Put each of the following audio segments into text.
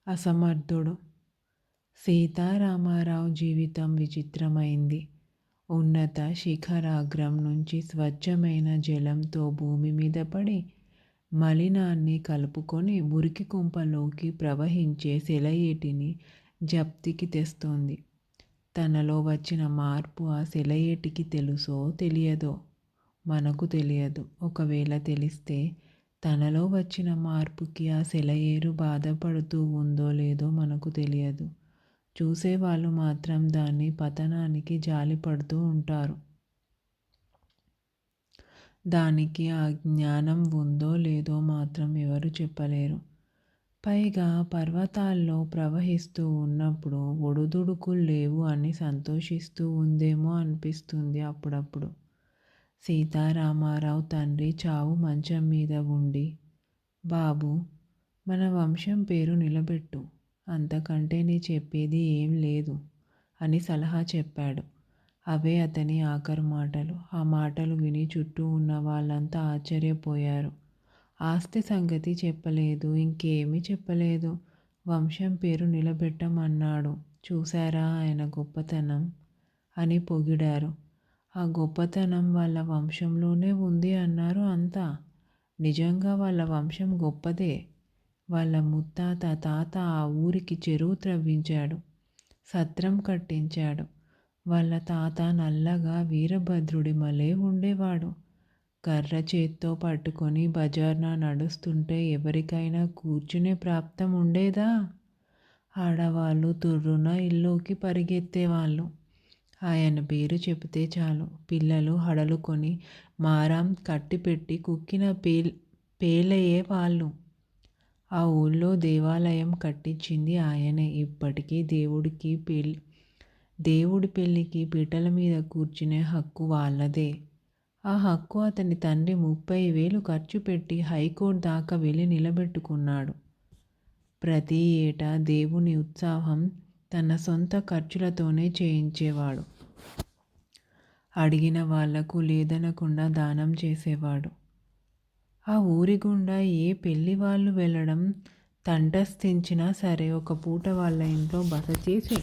అసమర్థుడు. సీతారామారావు జీవితం విచిత్రమైంది. ఉన్నత శిఖరాగ్రం నుంచి స్వచ్ఛమైన జలంతో భూమి మీద పడి మలినాన్ని కలుపుకొని మురికి కుంపలోకి ప్రవహించే సెలయేటిని జప్తికి తెస్తోంది. తనలో వచ్చిన మార్పు ఆ సెలయేటికి తెలుసో తెలియదో మనకు తెలియదు. ఒకవేళ తెలిస్తే తనలో వచ్చిన మార్పుకి ఆ సెలయేరు బాధపడుతూ ఉందో లేదో మనకు తెలియదు. చూసేవాళ్ళు మాత్రం దాని పతనానికి జాలిపడుతూ ఉంటారు. దానికి ఆ జ్ఞానం ఉందో లేదో మాత్రం ఎవరు చెప్పలేరు. పైగా పర్వతాల్లో ప్రవహిస్తూ ఉన్నప్పుడు ఒడుదుడుకులు లేవు అని సంతోషిస్తూ ఉందేమో అనిపిస్తుంది అప్పుడప్పుడు. సీతారామారావు తండ్రి చావు మంచం మీద ఉండి, బాబు, మన వంశం పేరు నిలబెట్టు, అంతకంటే నీ చెప్పేది ఏం లేదు అని సలహా చెప్పాడు. అవే అతని ఆఖరు మాటలు. ఆ మాటలు విని చుట్టూ ఉన్న వాళ్ళంతా ఆశ్చర్యపోయారు. ఆస్తి సంగతి చెప్పలేదు, ఇంకేమీ చెప్పలేదు. వంశం పేరు నిలబెట్టమన్నాడు. చూశారా ఆయన గొప్పతనం అని పొగిడారు. ఆ గొప్పతనం వాళ్ళ వంశంలోనే ఉంది అన్నారు అంతా. నిజంగా వాళ్ళ వంశం గొప్పదే. వాళ్ళ ముత్తాత తాత ఆ ఊరికి చెరువు త్రవ్వించాడు, సత్రం కట్టించాడు. వాళ్ళ తాత నల్లగా వీరభద్రుడి మలే ఉండేవాడు. కర్ర చేత్తో పట్టుకొని బజార్న నడుస్తుంటే ఎవరికైనా కూర్చునే ప్రాప్తం ఉండేదా? ఆడవాళ్ళు తుర్రున ఇల్లుకి పరిగెత్తేవాళ్ళు. ఆయన పేరు చెబితే చాలు పిల్లలు హడలుకొని మారం కట్టిపెట్టి కుక్కిన పేలయ్యే వాళ్ళు. ఆ ఊళ్ళో దేవాలయం కట్టించింది ఆయనే. ఇప్పటికీ దేవుడి పెళ్ళికి పీటల మీద కూర్చునే హక్కు వాళ్ళదే. ఆ హక్కు అతని తండ్రి 30,000 ఖర్చు పెట్టి హైకోర్టు దాకా వెళ్ళి నిలబెట్టుకున్నాడు. ప్రతి ఏటా దేవుని ఉత్సవం తన సొంత ఖర్చులతోనే చేయించేవాడు. అడిగిన వాళ్లకు లేదనకుండా దానం చేసేవాడు. ఆ ఊరి గుండా ఏ పెళ్లి వాళ్ళు వెళ్ళడం తంటస్థించినా సరే ఒక పూట వాళ్ళ ఇంట్లో బస చేసి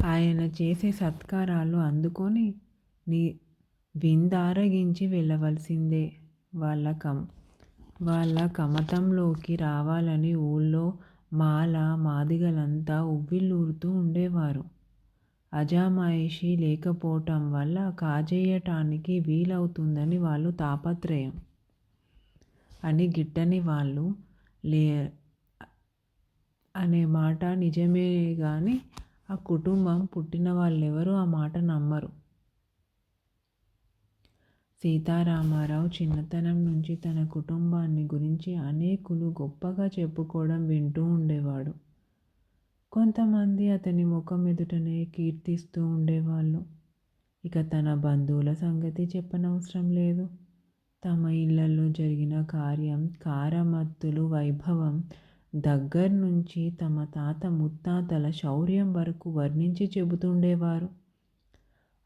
ఆయన చేసే సత్కారాలు అందుకొని విందారగించి వెళ్ళవలసిందే. వాళ్ళ కమతంలోకి రావాలని ఊళ్ళో మాదిగలంతా ఉవ్విళ్ళూరుతూ ఉండేవారు. అజమాయిషీ లేకపోవటం వల్ల కాజేయటానికి వీలవుతుందని వాళ్ళు తాపత్రయం. అని గిట్టని వాళ్ళు అనే మాట నిజమే కానీ ఆ కుటుంబం పుట్టిన వాళ్ళెవరూ ఆ మాట నమ్మరు. సీతారామారావు చిన్నతనం నుంచి తన కుటుంబాన్ని గురించి అనేకులు గొప్పగా చెప్పుకోవడం వింటూ ఉండేవాడు. కొంతమంది అతని ముఖం ఎదుటనే కీర్తిస్తూ ఉండేవాళ్ళు. ఇక తన బంధువుల సంగతి చెప్పనవసరం లేదు. తమ ఇళ్లలో జరిగిన కార్యం, కారమత్తులు, వైభవం దగ్గర్నుంచి తమ తాత ముత్తాతల శౌర్యం వరకు వర్ణించి చెబుతుండేవారు.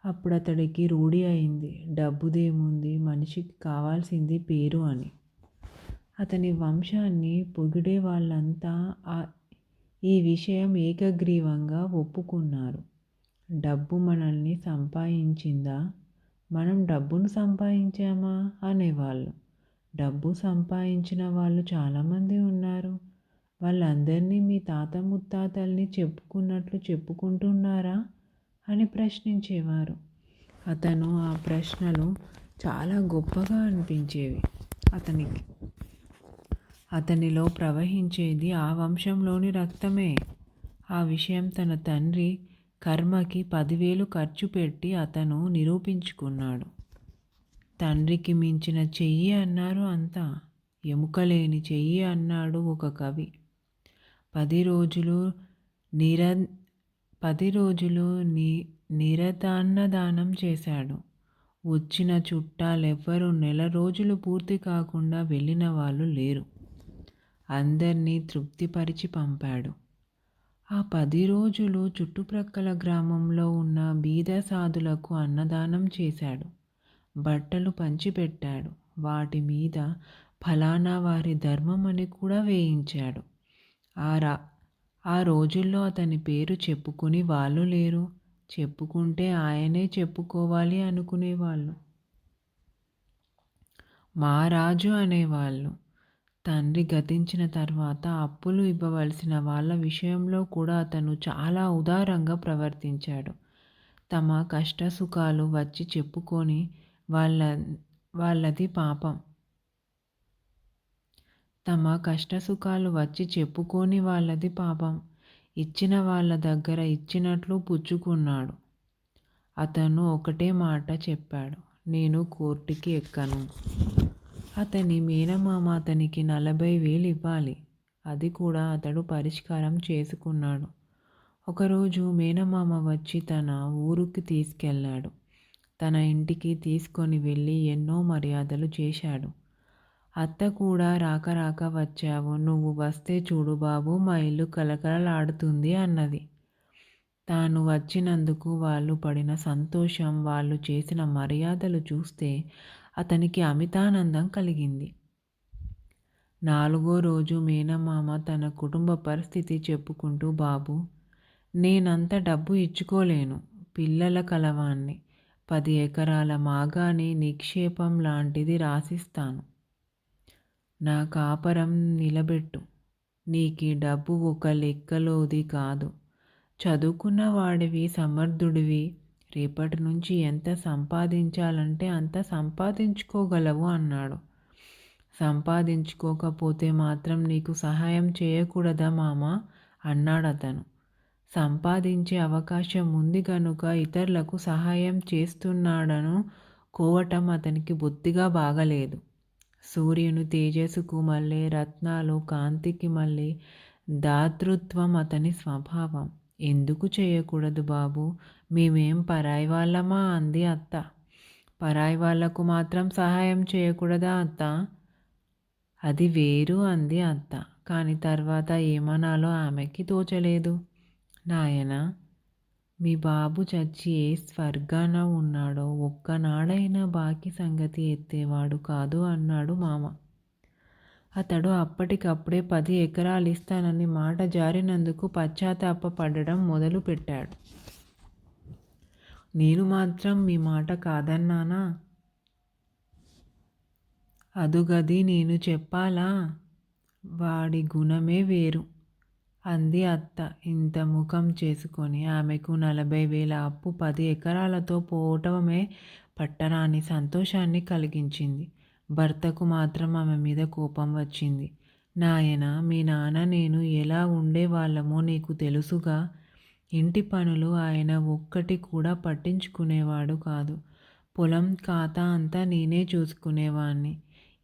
అప్పుడు అతడికి రూఢి అయింది, డబ్బుదేముంది, మనిషికి కావాల్సింది పేరు అని. అతని వంశాన్ని పొగిడే వాళ్ళంతా ఈ విషయం ఏకగ్రీవంగా ఒప్పుకున్నారు. డబ్బు మనల్ని సంపాదించిందా, మనం డబ్బును సంపాదించామా అనేవాళ్ళు. డబ్బు సంపాదించిన వాళ్ళు చాలామంది ఉన్నారు. వాళ్ళందరినీ మీ తాత ముత్తాతల్ని చెప్పుకున్నట్లు చెప్పుకుంటున్నారా అని ప్రశ్నించేవారు. అతను ఆ ప్రశ్నలు చాలా గొప్పగా అనిపించేవి అతనికి. అతనిలో ప్రవహించేది ఆ వంశంలోని రక్తమే. ఆ విషయం తన తండ్రి కర్మకి 10,000 ఖర్చు పెట్టి అతను నిరూపించుకున్నాడు. తండ్రికి మించిన చెయ్యి అన్నారు అంతా. ఎముకలేని చెయ్యి అన్నాడు ఒక కవి. 10 రోజులు నిరతాన్నదానం చేశాడు. వచ్చిన చుట్టాలెవ్వరూ నెల రోజులు పూర్తి కాకుండా వెళ్ళిన వాళ్ళు లేరు. అందర్నీ తృప్తిపరిచి పంపాడు. ఆ 10 రోజులు చుట్టుప్రక్కల గ్రామంలో ఉన్న బీద సాధులకు అన్నదానం చేశాడు. బట్టలు పంచిపెట్టాడు. వాటి మీద ఫలానా వారి ధర్మం అని కూడా వేయించాడు. ఆ రా ఆ రోజుల్లో అతని పేరు చెప్పుకుని వాళ్ళు లేరు. చెప్పుకుంటే ఆయనే చెప్పుకోవాలి అనుకునేవాళ్ళు. మహారాజు అనేవాళ్ళు. తండ్రి గతించిన తర్వాత అప్పులు ఇవ్వవలసిన వాళ్ళ విషయంలో కూడా అతను చాలా ఉదారంగా ప్రవర్తించాడు. తమ కష్టసుఖాలు వచ్చి చెప్పుకొని వాళ్ళ వాళ్ళది పాపం. తమ కష్టసుఖాలు వచ్చి చెప్పుకోని వాళ్ళది పాపం. ఇచ్చిన వాళ్ళ దగ్గర ఇచ్చినట్లు పుచ్చుకున్నాడు. అతను ఒకటే మాట చెప్పాడు, నేను కోర్టుకి ఎక్కను. అతని మేనమామ అతనికి 40,000 ఇవ్వాలి. అది కూడా అతడు పరిష్కారం చేసుకున్నాడు. ఒకరోజు మేనమామ వచ్చి తన ఊరుకి తీసుకెళ్ళాడు. తన ఇంటికి తీసుకొని వెళ్ళి ఎన్నో మర్యాదలు చేశాడు. అత్త కూడా రాక రాక వచ్చావు, నువ్వు వస్తే చూడు బాబు మా ఇల్లు కలకలలాడుతుంది అన్నది. తాను వచ్చినందుకు వాళ్ళు పడిన సంతోషం, వాళ్ళు చేసిన మర్యాదలు చూస్తే అతనికి అమితానందం కలిగింది. 4వ రోజు మేనమామ తన కుటుంబ పరిస్థితి చెప్పుకుంటూ, బాబు నేనంత డబ్బు ఇచ్చుకోలేను. పిల్లల కలవాణ్ణి. 10 ఎకరాల మాగాణి నిక్షేపం లాంటిది రాసిస్తాను. నా కాపరం నిలబెట్టు. నీకీ డబ్బు ఒక లెక్కలోది కాదు. చదువుకున్న వాడివి, సమర్థుడివి. రేపటి నుంచి ఎంత సంపాదించాలంటే అంత సంపాదించుకోగలవు అన్నాడు. సంపాదించుకోకపోతే మాత్రం నీకు సహాయం చేయకూడదా మామా అన్నాడతను. సంపాదించే అవకాశం ఉంది కనుక ఇతరులకు సహాయం చేస్తున్నాడను కోవటం అతనికి బొత్తిగా బాగలేదు. సూర్యుని తేజస్సుకు మళ్ళీ, రత్నాలు కాంతికి మళ్ళీ దాతృత్వం అతని స్వభావం. ఎందుకు చేయకూడదు బాబు, మేమేం పరాయి వాళ్ళమా అంది అత్త. పరాయి వాళ్లకు మాత్రం సహాయం చేయకూడదా అత్త? అది వేరు అంది అత్త. కానీ తర్వాత ఏమనాలో ఆమెకి తోచలేదు. నాయనా, మీ బాబు చచ్చి ఏ స్వర్గాన ఉన్నాడో ఒక్కనాడైనా బాకీ సంగతి ఎత్తేవాడు కాదు అన్నాడు మామ. అతడు అప్పటికప్పుడే 10 ఎకరాలు ఇస్తానని మాట జారినందుకు పశ్చాత్తాపపడడం మొదలు పెట్టాడు. నేను మాత్రం మీ మాట కాదన్నానా? అదుగది నేను చెప్పాలా? వాడి గుణమే వేరు అంది అత్త ఇంత ముఖం చేసుకొని. ఆమెకు 40,000 అప్పు 10 ఎకరాలతో పోవటమే పట్టరాని సంతోషాన్ని కలిగించింది. భర్తకు మాత్రం ఆమె మీద కోపం వచ్చింది. నాయనా, మీ నాన్న నేను ఎలా ఉండేవాళ్ళమో నీకు తెలుసుగా. ఇంటి పనులు ఆయన ఒక్కటి కూడా పట్టించుకునేవాడు కాదు. పొలం ఖాతా అంతా నేనే చూసుకునేవాణ్ణి.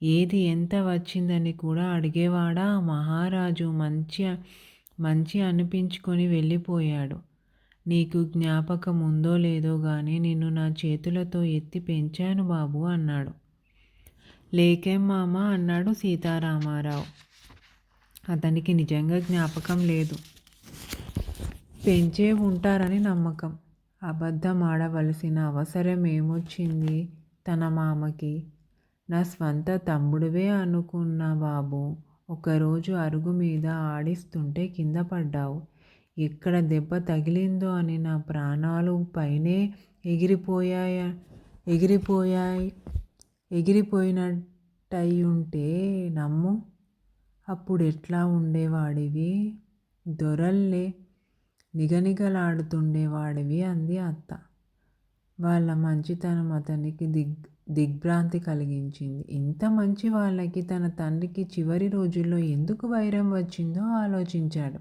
ఏది ఎంత వచ్చిందని కూడా అడిగేవాడా? మహారాజు మంచి అనిపించుకొని వెళ్ళిపోయాడు. నీకు జ్ఞాపకం ఉందో లేదో గాని నిన్ను నా చేతులతో ఎత్తి పెంచాను బాబు అన్నాడు. లేకేం మామ అన్నాడు సీతారామారావు. అతనికి నిజంగా జ్ఞాపకం లేదు. పెంచే ఉంటారని నమ్మకం. అబద్ధం ఆడవలసిన అవసరం ఏమొచ్చింది తన మామకి? నా స్వంత తమ్ముడివే అనుకున్నా బాబు. ఒకరోజు అరుగు మీద ఆడిస్తుంటే కింద పడ్డావు. ఎక్కడ దెబ్బ తగిలిందో అని నా ప్రాణాలు పైనే ఎగిరిపోయినట్టయుంటే నమ్ము. అప్పుడెట్లా ఉండేవాడివి? దొరల్లే నిగనిగలాడుతుండేవాడివి అంది అత్త. వాళ్ళ మంచితనం అతనికి దిగ్భ్రాంతి కలిగించింది. ఇంత మంచి వాళ్ళకి తన తండ్రికి చివరి రోజుల్లో ఎందుకు వైరం వచ్చిందో ఆలోచించాడు.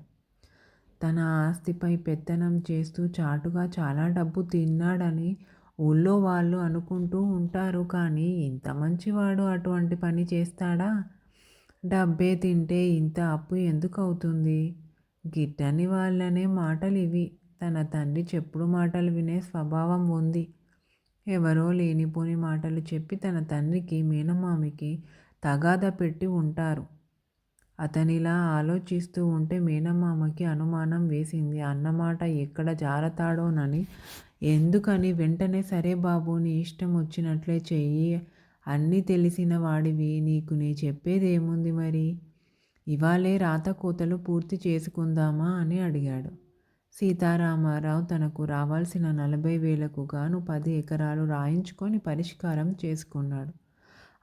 తన ఆస్తిపై పెత్తనం చేస్తూ చాటుగా చాలా డబ్బు తిన్నాడని ఊళ్ళో వాళ్ళు అనుకుంటూ ఉంటారు. కానీ ఇంత మంచివాడు అటువంటి పని చేస్తాడా? డబ్బే తింటే ఇంత అప్పు ఎందుకు అవుతుంది? గిట్టని వాళ్ళనే మాటలివి. తన తండ్రి చెప్పుడు మాటలు వినే స్వభావం ఉంది. ఎవరో లేనిపోని మాటలు చెప్పి తన తండ్రికి, మేనమామికి తగాదా పెట్టి ఉంటారు. అతనిలా ఆలోచిస్తూ ఉంటే మేనమామకి అనుమానం వేసింది. అన్నమాట ఎక్కడ జారతాడోనని. ఎందుకని వెంటనే సరే బాబు, నీ ఇష్టం వచ్చినట్లే చెయ్యి అన్నీ తెలిసిన వాడివి నీకు నీ చెప్పేదేముంది మరి? ఇవాళే రాతకోతలు పూర్తి చేసుకుందామా అని అడిగాడు. సీతారామారావు తనకు రావాల్సిన 40,000కు గాను 10 ఎకరాలు రాయించుకొని పరిష్కారం చేసుకున్నాడు.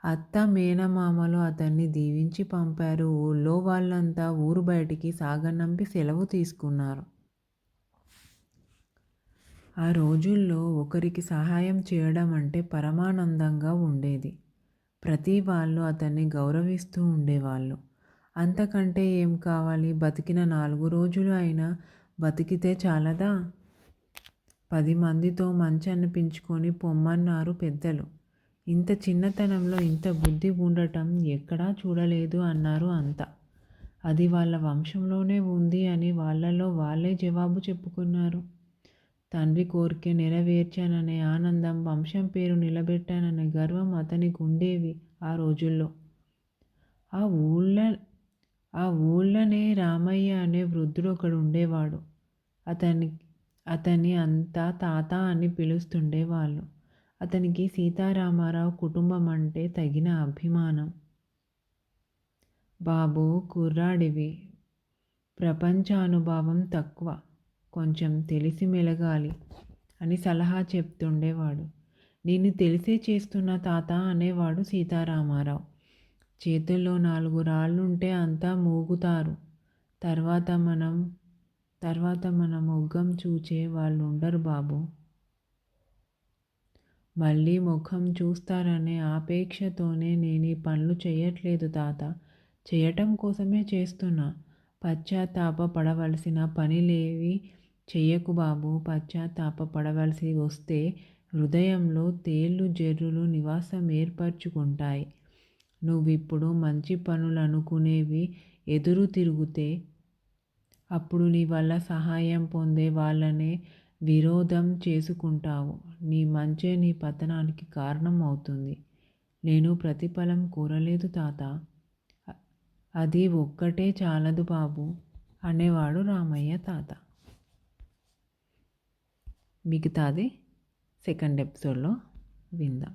అత్త మేనమామలు అతన్ని దీవించి పంపారు. ఊళ్ళో వాళ్ళంతా ఊరు బయటికి సాగనంపి సెలవు తీసుకున్నారు. ఆ రోజుల్లో ఒకరికి సహాయం చేయడం అంటే పరమానందంగా ఉండేది. ప్రతి వాళ్ళు అతన్ని గౌరవిస్తూ ఉండేవాళ్ళు. అంతకంటే ఏం కావాలి? బతికిన 4 రోజులు అయినా బతికితే చాలదా? 10 మందితో మంచి అనిపించుకొని పొమ్మన్నారు పెద్దలు. ఇంత చిన్నతనంలో ఇంత బుద్ధి ఉండటం ఎక్కడా చూడలేదు అన్నారు అంతా. అది వాళ్ళ వంశంలోనే ఉంది అని వాళ్ళలో వాళ్ళే జవాబు చెప్పుకున్నారు. తండ్రి కోరిక నెరవేర్చాననే ఆనందం, వంశం పేరు నిలబెట్టాననే గర్వం అతనికి ఉండేవి ఆ రోజుల్లో. ఆ ఊళ్ళ ఆ ఊళ్ళనే రామయ్య అనే వృద్ధుడు ఒకడు ఉండేవాడు. అతన్ని అంతా తాత అని పిలుస్తుండేవాళ్ళు. అతనికి సీతారామారావు కుటుంబం అంటే తగిన అభిమానం. బాబూ, కుర్రాడివి, ప్రపంచానుభవం తక్కువ, కొంచెం తెలిసి మెలగాలి అని సలహా చెప్తుండేవాడు. నేను తెలిసే చేస్తున్న తాత అనేవాడు సీతారామారావు. చేతుల్లో 4 రాళ్ళుంటే అంతా మూగుతారు. తర్వాత మన మొగ్గం చూచే వాళ్ళుండరు బాబూ. మళ్ళీ ముఖం చూస్తారనే ఆపేక్షతోనే నేనీ పనులు చెయ్యట్లేదు తాత. చెయ్యటం కోసమే చేస్తున్నా. పశ్చాత్తాప పడవలసిన పనిలేవి చెయ్యకు బాబూ. పశ్చాత్తాప పడవలసి వస్తే హృదయంలో తేళ్ళు జెర్రులు నివాసం ఏర్పరచుకుంటాయి. నువ్విప్పుడు మంచి పనులనుకునేవి ఎదురు తిరిగితే అప్పుడు నీ వల్ల సహాయం పొందే వాళ్ళనే విరోధం చేసుకుంటావు. నీ మంచే నీ పతనానికి కారణం అవుతుంది. నేను ప్రతిఫలం కోరలేదు తాత. అది ఒక్కటే చాలదు బాబు అనేవాడు రామయ్య తాత. మిగతాది సెకండ్ ఎపిసోడ్లో విందాం.